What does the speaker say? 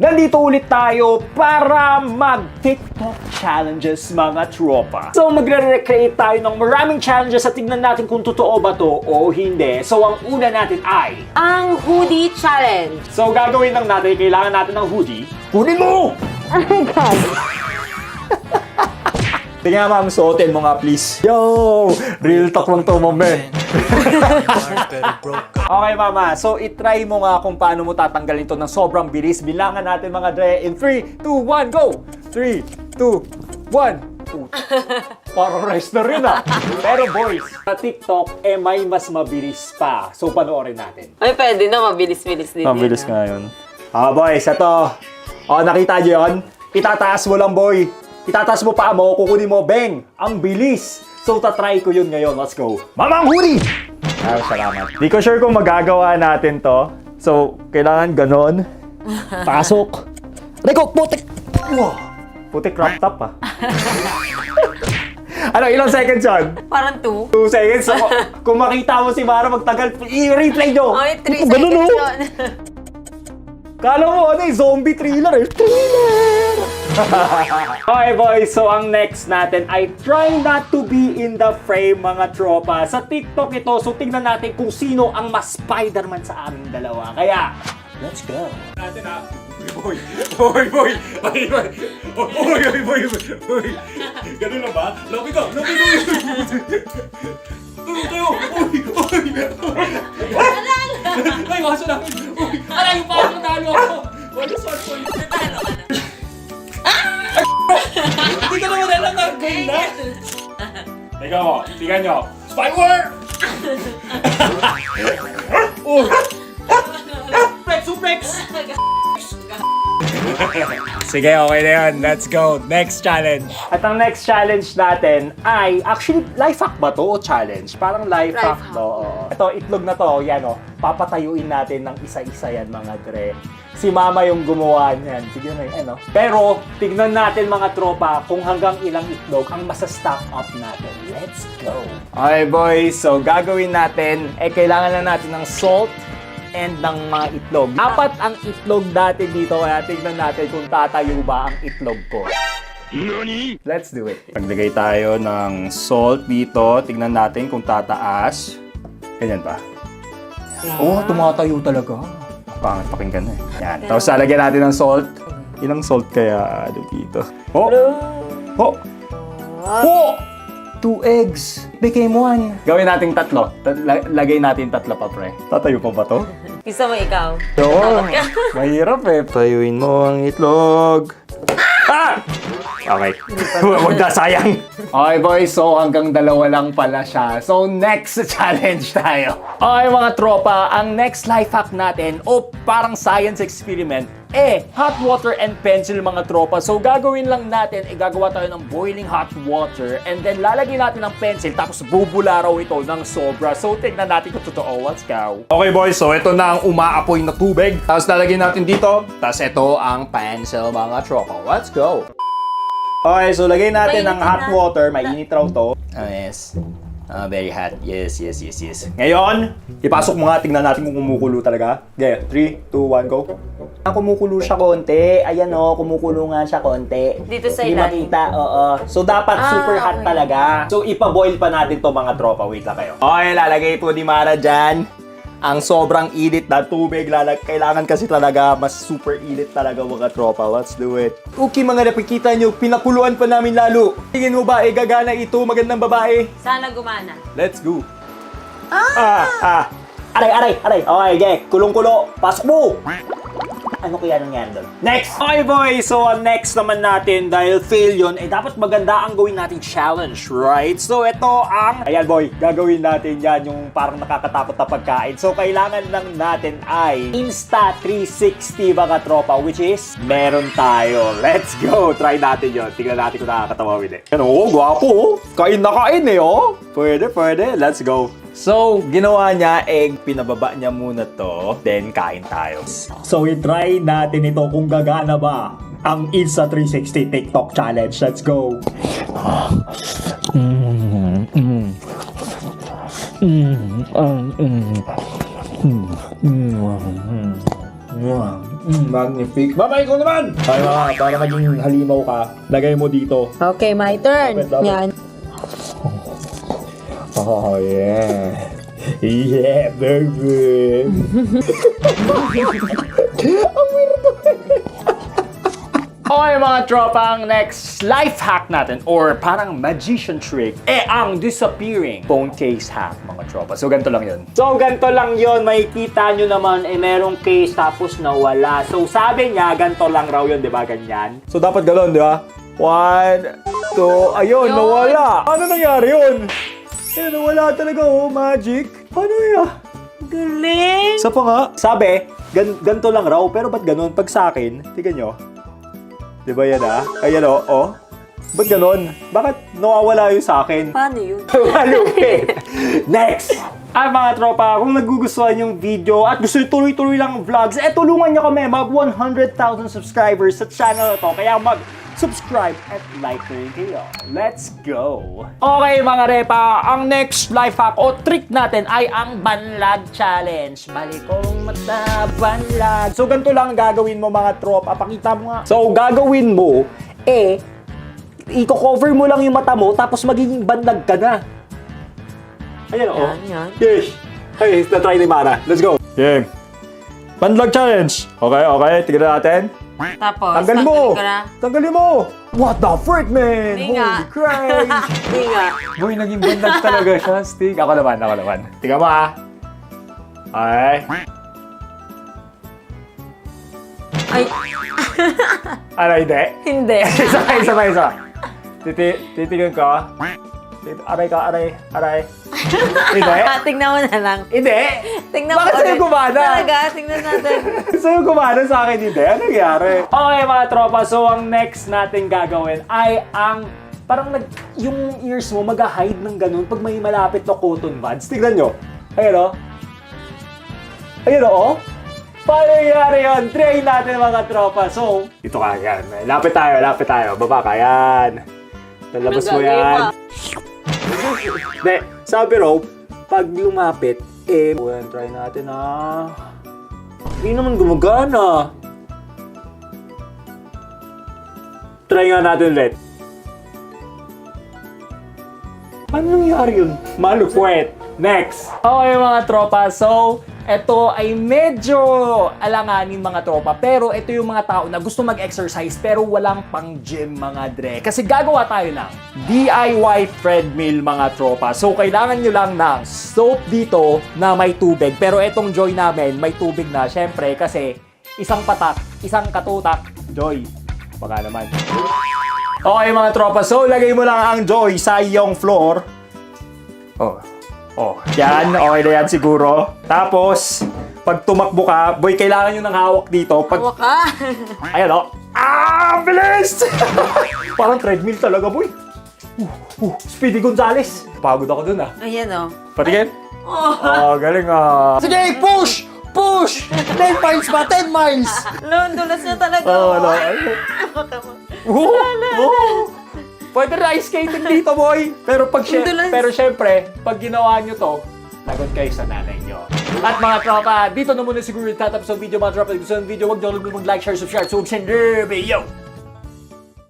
Nandito ulit tayo para mag-TikTok challenges mga tropa. So magre-recreate tayo ng maraming challenges at tignan natin kung totoo ba to o hindi. So ang una natin ay Ang hoodie challenge. So gagawin lang natin, kailangan natin ng hoodie. Kunin mo! Oh my God. Tingnan ma'am, suotin mo nga please. Yo! Real talk lang to, ma'am. Okay mama, so itry mo nga kung paano mo tatanggalin to ng sobrang bilis. Bilangan natin mga dre in 3, 2, 1, go! 3, 2, 1. Parang rest na rin ah. Pero boys, sa TikTok, may mas mabilis pa. So panoorin natin. Ay, pwede na. Mabilis-bilis din. Mabilis nga yun. Boys, ito. Nakita nyo yun? Itataas mo lang boy. Itataas mo pa mo, kukunin mo, bang! Ang bilis! So, tatry ko yun ngayon. Let's go. Mamang huli! Salamat. Di ko sure kung magagawa natin to. So, kailangan ganon. Pasok. Reko, putik! Wow! Putik crop top ah. Ano, ilang seconds yun? Parang 2. 2 seconds. So, kung makita mo si Mara magtagal, i-replay nyo. Ay, 3 Ganun, seconds oh. yun. Kala mo ano zombie thriller eh. Thriller! Okay boys, so ang next natin ay try not to be in the frame mga tropa. Sa TikTok ito, so tingnan natin kung sino ang mas Spider-Man sa aming dalawa. Kaya, let's go! Natin ha. Boy! Ganun lang ba? Loki ko! Tayo! Ay, kaso lang! Aray, yung parang natalo ako! Wala sa point! Natalo ka na! Hindi ka naman alam na game na! Teka mo, tingnan nyo! Spyware! Suplex! Sige, okay na yun. Let's go. Next challenge. At ang next challenge natin ay, actually, life hack ba to o challenge? Parang life hack to. Oo. Ito, itlog na to. Yan o. Papatayuin natin ng isa-isa yan mga dre. Si Mama yung gumawa niyan. Tignan na yun, Pero, tignan natin mga tropa kung hanggang ilang itlog ang masa-stock up natin. Let's go. Okay boys, so gagawin natin, kailangan lang natin ng salt and ng mga itlog. 4 ang itlog dati dito, kaya tignan natin kung tatayo ba ang itlog ko. Nani? Let's do it. Paglagay tayo ng salt dito, tignan natin kung tataas. Ganyan ba? Oo, tumatayo talaga. Pangit pakinggan na eh. Yan. Tapos lalagyan natin ng salt. Ilang salt kaya dito? Oh! Oh! Oh! 2 eggs became 1. Gawin natin 3. Lagay natin 3 pa, pre. Tatayo pa ba to? Gusto mo ikaw? Oo. Mahirap eh. Tayuin mo ang itlog. Ah! Okay. Huwag na, sayang. Okay boys, so hanggang 2 lang pala siya. So next challenge tayo. Okay mga tropa, ang next life hack natin, o parang science experiment, hot water and pencil mga tropa. So gagawin lang natin, gagawa tayo ng boiling hot water and then lalagyan natin ng pencil tapos bubula raw ito ng sobra. So tignan natin kung totoo. Let's go. Okay boys, so ito na ang umaapoy na tubig. Tapos lalagyan natin dito. Tapos ito ang pencil mga tropa. Let's go. Okay, so lagay natin ng hot water. Mainit raw to. Yes. Very hot. Yes. Ngayon, ipasok mo nga. Tingnan natin kung kumukulo talaga. Okay, 3, 2, 1, go. Kumukulo siya konti. Ayan o, kumukulo nga siya konti. Dito sa Hindi ilalim. makita, oo. So, dapat super hot okay. talaga. So, ipa-boil pa natin to mga tropa. Wait lang kayo. Okay, lalagay po ni Mara dyan. Ang sobrang init na tubig. Kailangan kasi talaga mas super init talaga mga tropa. Let's do it. Okay mga napikita nyo, pinakuluan pa namin lalo. Tingin mo ba, gagana ito, magandang babae? Sana gumana. Let's go. Aray. Okay, Gek. Kulong-kulo. Pasok mo. Ano kaya nangyari doon? Next! Okay boys, so next naman natin, dahil fail yun, dapat maganda ang gawin nating challenge, right? So ito ang, ayan boy, gagawin natin yan, yung parang nakakatakot na pagkain. So kailangan lang natin ay Insta360 mga tropa, which is, meron tayo. Let's go! Try natin yun. Tingnan natin kung nakakatawa with it. Yan o, gwapo. Kain na kain oh. Pwede. Let's go. So, ginawa niya, pinababa niya muna to, then kain tayo. So, i-try natin ito kung gagana ba ang Insta360 TikTok Challenge. Let's go! Magnifique. Babay ko naman! Ay, para maging halimaw ka, lagay mo dito. Okay, my turn. Dapat. Yan. Oh, yeah. Yeah, baby. Ang weirdo. Okay mga tropa, ang next life hack natin or parang magician trick ang disappearing phone case hack mga tropa. So ganito lang yun. Makikita nyo naman merong case tapos nawala. So sabi niya ganito lang raw yun, 'di ba? Ganyan. So dapat ganoon, 'di ba? 1, 2, ayun, Yun. nawala. Ano nangyari yun? Nawala talaga, magic. Paano yan? Galing. Sa pa nga, sabi, ganito lang raw, pero ba't ganun? Pag sa akin, tignan nyo. Di ba yan Ayan oh. Ba't ganun? Bakit nawawala yung sa akin? Paano yun? Malupit! Next! Ay mga tropa, kung nagugustuhan yung video at gusto nyo tuloy-tuloy lang ang vlogs, tulungan nyo kami mag 100,000 subscribers sa channel na to. Kaya mag-subscribe at like na rin kayo. Let's go! Okay mga repa, ang next life hack o trick natin ay ang banlag challenge. Balikong mata, banlag. So ganito lang gagawin mo mga tropa, pakita mo nga. So gagawin mo, i-cover mo lang yung mata mo tapos magiging banlag ka na. Ayan Yan. Yes. Hey, na-try ni Mara. Let's go. Game. Banlag challenge. Okay. Tignan natin. Tapos, Tanggalin mo. ka na. Tanggalin mo. What the frick, man? Hindi nga. Holy Christ. Hindi nga. Boy, naging bandag talaga siya. Stig. Ako naman. Tingnan mo Ay. Ay, Ano, hindi? hindi. Isa. Titigan ko. Aray. Hindi. Tingnan mo na lang. Hindi. Tingnan Bakit mo sa'yo ulit. gumana? Talaga, tingnan natin. Sa'yo gumana sa akin hindi? Ano nangyari? Okay mga tropa, so ang next natin gagawin ay parang yung ears mo mag-hide ng ganun pag may malapit na cotton buds. Tignan nyo. Ayun o. Paano nangyari yun? Try natin mga tropa. So, ito ka yan. Lapit tayo. Baba ka yan. Lalabas mo yan. Hindi, sabi raw, pag lumapit, try natin Hindi naman gumagana. Try nga natin ulit. Paano nangyari yun? Malukwet. Next. Okay mga tropa, so ito ay medyo alanganin mga tropa, pero ito yung mga tao na gusto mag-exercise pero walang pang gym mga dre. Kasi gagawa tayo ng DIY treadmill mga tropa. So kailangan nyo lang ng soap dito na may tubig. Pero itong Joy namin may tubig na syempre kasi isang patak, isang katutak. Joy, baka naman. Okay mga tropa, so lagay mo lang ang Joy sa iyong floor. Yan. Okay na yan siguro. Tapos, pag tumakbo ka, boy, kailangan nyo ng hawak dito. Hawak ka. Ayan bilis! Parang treadmill talaga, boy. Speedy Gonzales. Pagod ako dun, Ayan Patingin? Galing Sige, push! 10 miles ba? 10 miles! Dulas na talaga. Pwede na ice skating dito, boy. Pero syempre, pag ginawa nyo to, lagot kayo sa nanay nyo. At mga tropa, dito na muna siguro tatapos ang video mga tropa. Kung gusto ng video, huwag nyo mag-like, share, subscribe. So, send yo!